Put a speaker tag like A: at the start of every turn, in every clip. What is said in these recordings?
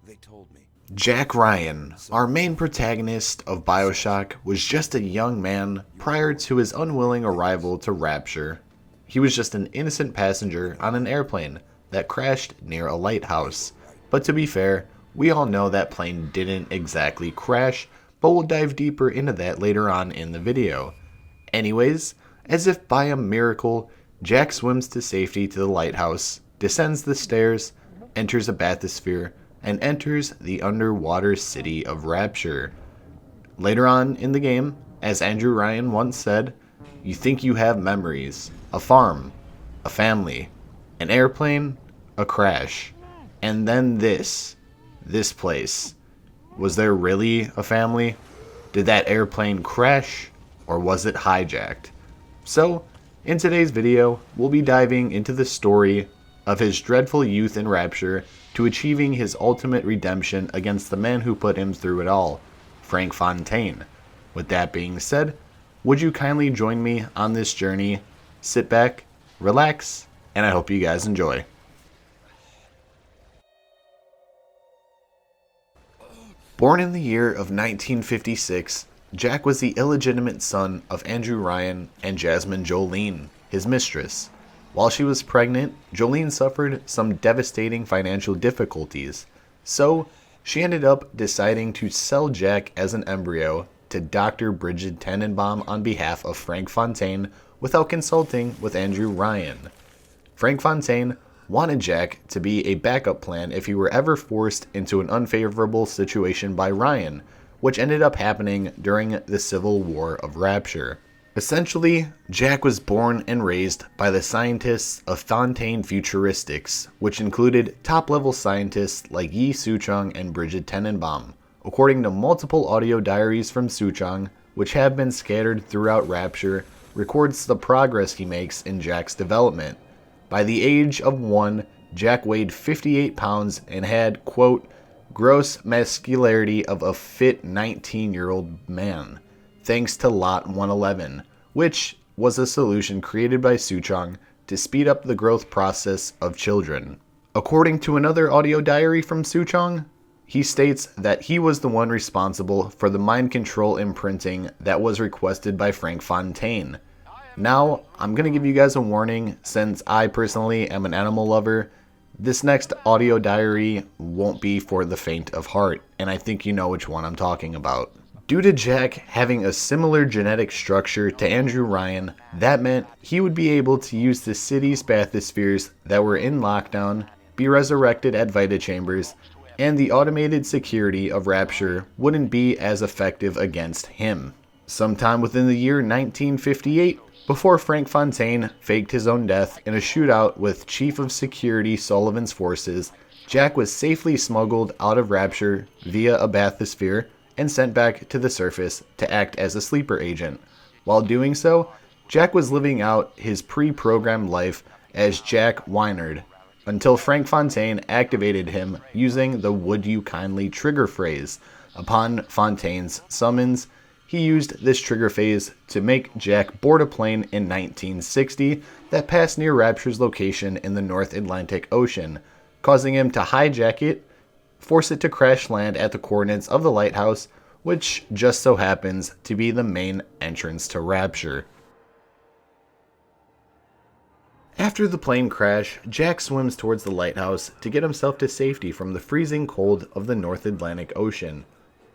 A: They told me.
B: Jack Ryan, our main protagonist of Bioshock, was just a young man prior to his unwilling arrival to Rapture. He was just an innocent passenger on an airplane that crashed near a lighthouse. But to be fair, we all know that plane didn't exactly crash, but we'll dive deeper into that later on in the video. Anyways, as if by a miracle, Jack swims to safety to the lighthouse, descends the stairs, enters a bathysphere, and enters the underwater city of Rapture. Later on in the game, as Andrew Ryan once said, you think you have memories, a farm, a family, an airplane, a crash, and then this place. Was there really a family? Did that airplane crash, or was it hijacked? So, in today's video, we'll be diving into the story of his dreadful youth in Rapture to achieving his ultimate redemption against the man who put him through it all, Frank Fontaine. With that being said, would you kindly join me on this journey? Sit back, relax, and I hope you guys enjoy. Born in the year of 1956, Jack was the illegitimate son of Andrew Ryan and Jasmine Jolene, his mistress. While she was pregnant, Jolene suffered some devastating financial difficulties, so she ended up deciding to sell Jack as an embryo to Dr. Bridget Tenenbaum on behalf of Frank Fontaine without consulting with Andrew Ryan. Frank Fontaine wanted Jack to be a backup plan if he were ever forced into an unfavorable situation by Ryan, which ended up happening during the Civil War of Rapture. Essentially, Jack was born and raised by the scientists of Fontaine Futuristics, which included top-level scientists like Yi Suchong and Bridget Tenenbaum. According to multiple audio diaries from Suchong, which have been scattered throughout Rapture, records the progress he makes in Jack's development. By the age of 1, Jack weighed 58 pounds and had, quote, gross muscularity of a fit 19-year-old man, thanks to Lot 111, which was a solution created by Suchong to speed up the growth process of children. According to another audio diary from Suchong, he states that he was the one responsible for the mind control imprinting that was requested by Frank Fontaine. Now, I'm going to give you guys a warning, since I personally am an animal lover. This next audio diary won't be for the faint of heart, and I think you know which one I'm talking about. Due to Jack having a similar genetic structure to Andrew Ryan, that meant he would be able to use the city's bathyspheres that were in lockdown, be resurrected at Vita Chambers, and the automated security of Rapture wouldn't be as effective against him. Sometime within the year 1958, before Frank Fontaine faked his own death in a shootout with Chief of Security Sullivan's forces, Jack was safely smuggled out of Rapture via a bathysphere and sent back to the surface to act as a sleeper agent. While doing so, Jack was living out his pre-programmed life as Jack Wynard, until Frank Fontaine activated him using the "would you kindly" trigger phrase. Upon Fontaine's summons, he used this trigger phrase to make Jack board a plane in 1960 that passed near Rapture's location in the North Atlantic Ocean, causing him to hijack it, force it to crash land at the coordinates of the lighthouse, which just so happens to be the main entrance to Rapture. After the plane crash, Jack swims towards the lighthouse to get himself to safety from the freezing cold of the North Atlantic Ocean.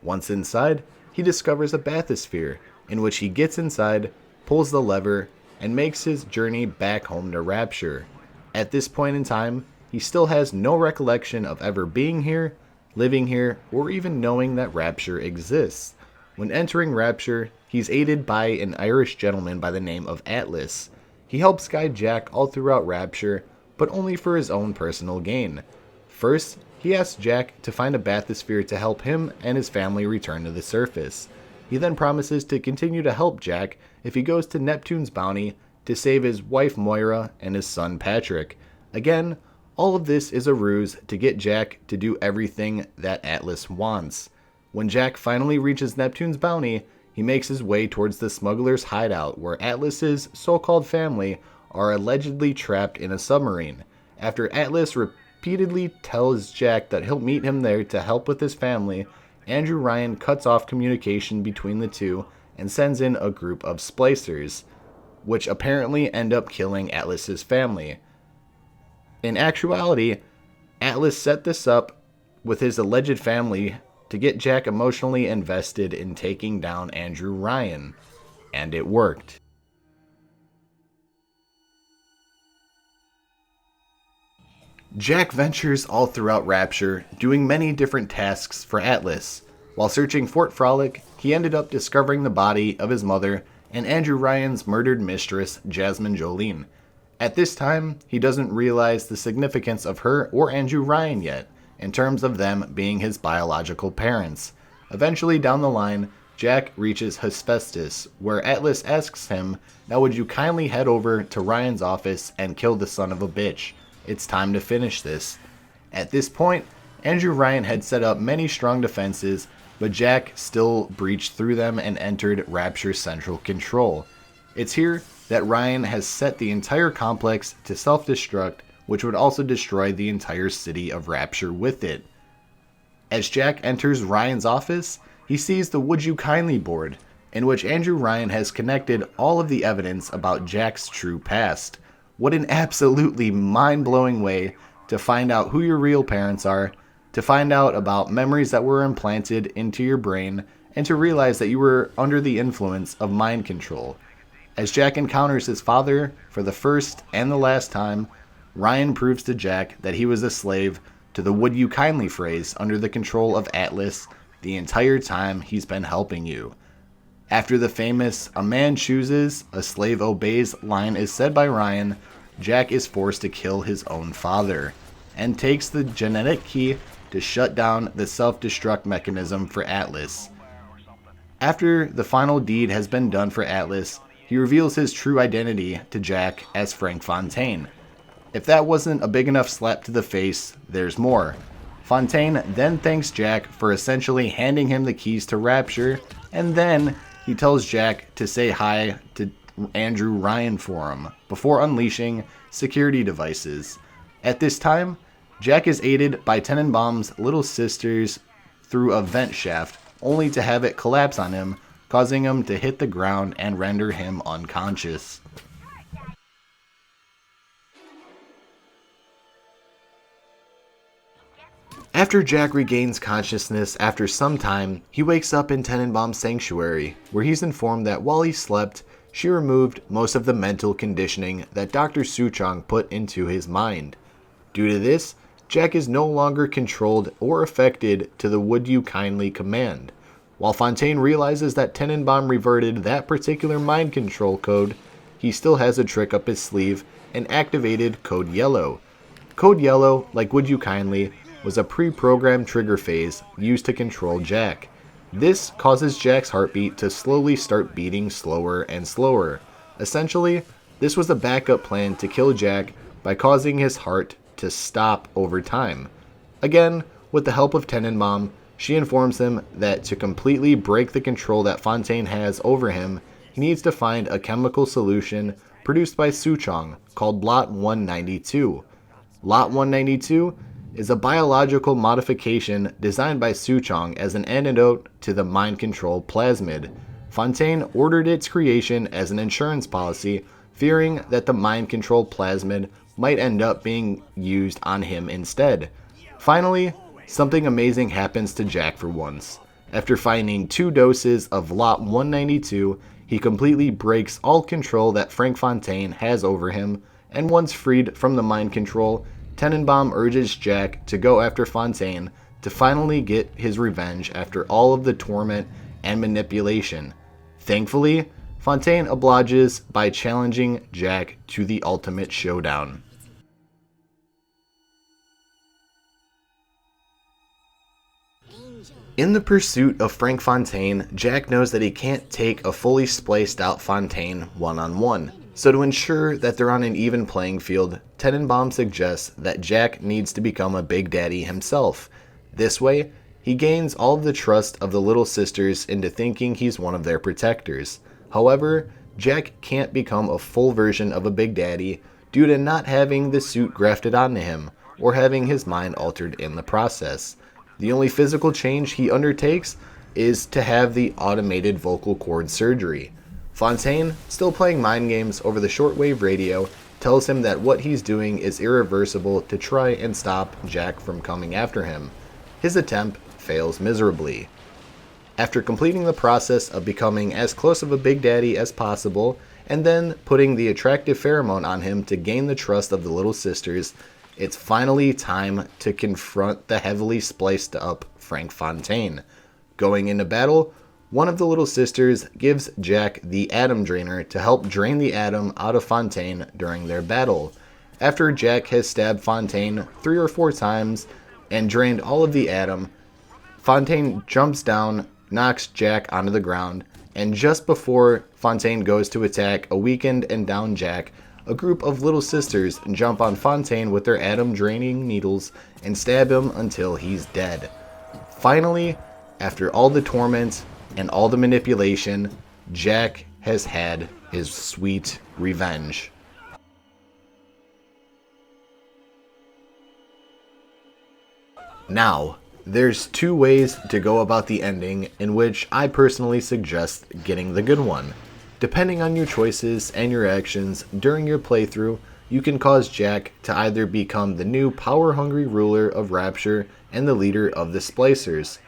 B: Once inside, he discovers a bathysphere, in which he gets inside, pulls the lever, and makes his journey back home to Rapture. At this point in time, he still has no recollection of ever being here, living here, or even knowing that Rapture exists. When entering Rapture, he's aided by an Irish gentleman by the name of Atlas. He helps guide Jack all throughout Rapture, but only for his own personal gain. First, he asks Jack to find a bathysphere to help him and his family return to the surface. He then promises to continue to help Jack if he goes to Neptune's bounty to save his wife Moira and his son Patrick. Again, all of this is a ruse to get Jack to do everything that Atlas wants. When Jack finally reaches Neptune's bounty, he makes his way towards the smuggler's hideout where Atlas's so-called family are allegedly trapped in a submarine. After Atlas repeatedly tells Jack that he'll meet him there to help with his family, Andrew Ryan cuts off communication between the two and sends in a group of splicers, which apparently end up killing Atlas's family. In actuality, Atlas set this up with his alleged family to get Jack emotionally invested in taking down Andrew Ryan, and it worked. Jack ventures all throughout Rapture, doing many different tasks for Atlas. While searching Fort Frolic, he ended up discovering the body of his mother and Andrew Ryan's murdered mistress, Jasmine Jolene. At this time, he doesn't realize the significance of her or Andrew Ryan yet, in terms of them being his biological parents. Eventually, down the line, Jack reaches Hephaestus, where Atlas asks him, "Now would you kindly head over to Ryan's office and kill the son of a bitch? It's time to finish this." At this point, Andrew Ryan had set up many strong defenses, but Jack still breached through them and entered Rapture's central control. It's here that Ryan has set the entire complex to self-destruct, which would also destroy the entire city of Rapture with it. As Jack enters Ryan's office, he sees the Would You Kindly board, in which Andrew Ryan has connected all of the evidence about Jack's true past. What an absolutely mind-blowing way to find out who your real parents are, to find out about memories that were implanted into your brain, and to realize that you were under the influence of mind control. As Jack encounters his father for the first and the last time, Ryan proves to Jack that he was a slave to the Would You Kindly phrase under the control of Atlas the entire time he's been helping you. After the famous "a man chooses, a slave obeys" line is said by Ryan, Jack is forced to kill his own father, and takes the genetic key to shut down the self-destruct mechanism for Atlas. After the final deed has been done for Atlas, he reveals his true identity to Jack as Frank Fontaine. If that wasn't a big enough slap to the face, there's more. Fontaine then thanks Jack for essentially handing him the keys to Rapture, and then he tells Jack to say hi to Andrew Ryan for him, before unleashing security devices. At this time, Jack is aided by Tenenbaum's little sisters through a vent shaft, only to have it collapse on him, causing him to hit the ground and render him unconscious. After Jack regains consciousness after some time, he wakes up in Tenenbaum's sanctuary, where he's informed that while he slept, she removed most of the mental conditioning that Dr. Suchong put into his mind. Due to this, Jack is no longer controlled or affected to the Would You Kindly command. While Fontaine realizes that Tenenbaum reverted that particular mind control code, he still has a trick up his sleeve and activated Code Yellow. Code Yellow, like Would You Kindly, was a pre-programmed trigger phase used to control Jack. This causes Jack's heartbeat to slowly start beating slower and slower. Essentially, this was a backup plan to kill Jack by causing his heart to stop over time. Again, with the help of Tenenbaum, she informs him that to completely break the control that Fontaine has over him, he needs to find a chemical solution produced by Suchong called Lot 192. Lot 192 is a biological modification designed by Suchong as an antidote to the mind control plasmid. Fontaine ordered its creation as an insurance policy, fearing that the mind control plasmid might end up being used on him instead. Finally, something amazing happens to Jack for once. After finding 2 doses of Lot 192, he completely breaks all control that Frank Fontaine has over him, and once freed from the mind control, Tenenbaum urges Jack to go after Fontaine to finally get his revenge after all of the torment and manipulation. Thankfully, Fontaine obliges by challenging Jack to the ultimate showdown. In the pursuit of Frank Fontaine, Jack knows that he can't take a fully spliced out Fontaine one-on-one. So to ensure that they're on an even playing field, Tenenbaum suggests that Jack needs to become a Big Daddy himself. This way, he gains all of the trust of the little sisters into thinking he's one of their protectors. However, Jack can't become a full version of a Big Daddy due to not having the suit grafted onto him, or having his mind altered in the process. The only physical change he undertakes is to have the automated vocal cord surgery. Fontaine, still playing mind games over the shortwave radio, tells him that what he's doing is irreversible to try and stop Jack from coming after him. His attempt fails miserably. After completing the process of becoming as close of a Big Daddy as possible, and then putting the attractive pheromone on him to gain the trust of the little sisters, it's finally time to confront the heavily spliced up Frank Fontaine. Going into battle, one of the little sisters gives Jack the Atom Drainer to help drain the atom out of Fontaine during their battle. After Jack has stabbed Fontaine 3 or 4 times and drained all of the atom, Fontaine jumps down, knocks Jack onto the ground, and just before Fontaine goes to attack a weakened and down Jack, a group of little sisters jump on Fontaine with their atom draining needles and stab him until he's dead. Finally, after all the torment and all the manipulation, Jack has had his sweet revenge. Now, there's 2 ways to go about the ending in which I personally suggest getting the good one. Depending on your choices and your actions during your playthrough, you can cause Jack to either become the new power-hungry ruler of Rapture and the leader of the Splicers,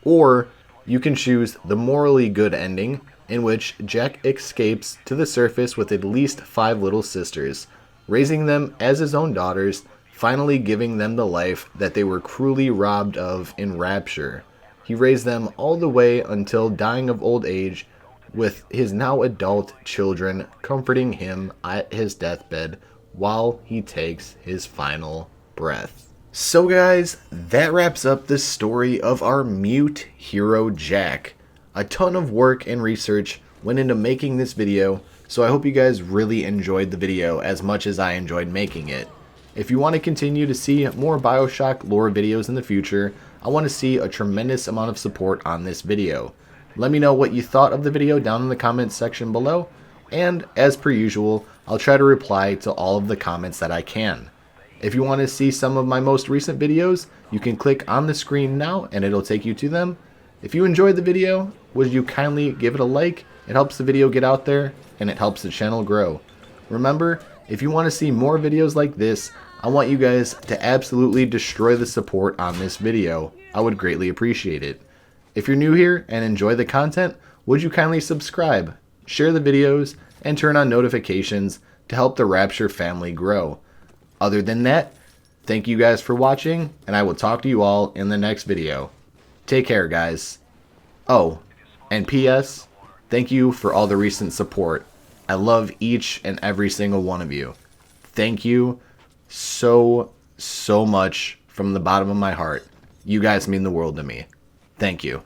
B: or you can choose the morally good ending in which Jack escapes to the surface with at least 5 little sisters, raising them as his own daughters, finally giving them the life that they were cruelly robbed of in Rapture. He raised them all the way until dying of old age, with his now adult children comforting him at his deathbed while he takes his final breath. So guys, that wraps up the story of our mute hero Jack. A ton of work and research went into making this video, so I hope you guys really enjoyed the video as much as I enjoyed making it. If you want to continue to see more Bioshock lore videos in the future, I want to see a tremendous amount of support on this video. Let me know what you thought of the video down in the comments section below, and as per usual, I'll try to reply to all of the comments that I can. If you want to see some of my most recent videos, you can click on the screen now and it'll take you to them. If you enjoyed the video, would you kindly give it a like? It helps the video get out there and it helps the channel grow. Remember, if you want to see more videos like this, I want you guys to absolutely destroy the support on this video. I would greatly appreciate it. If you're new here and enjoy the content, would you kindly subscribe, share the videos, and turn on notifications to help the Rapture family grow. Other than that, thank you guys for watching, and I will talk to you all in the next video. Take care, guys. Oh, and P.S., thank you for all the recent support. I love each and every single one of you. Thank you so much from the bottom of my heart. You guys mean the world to me. Thank you.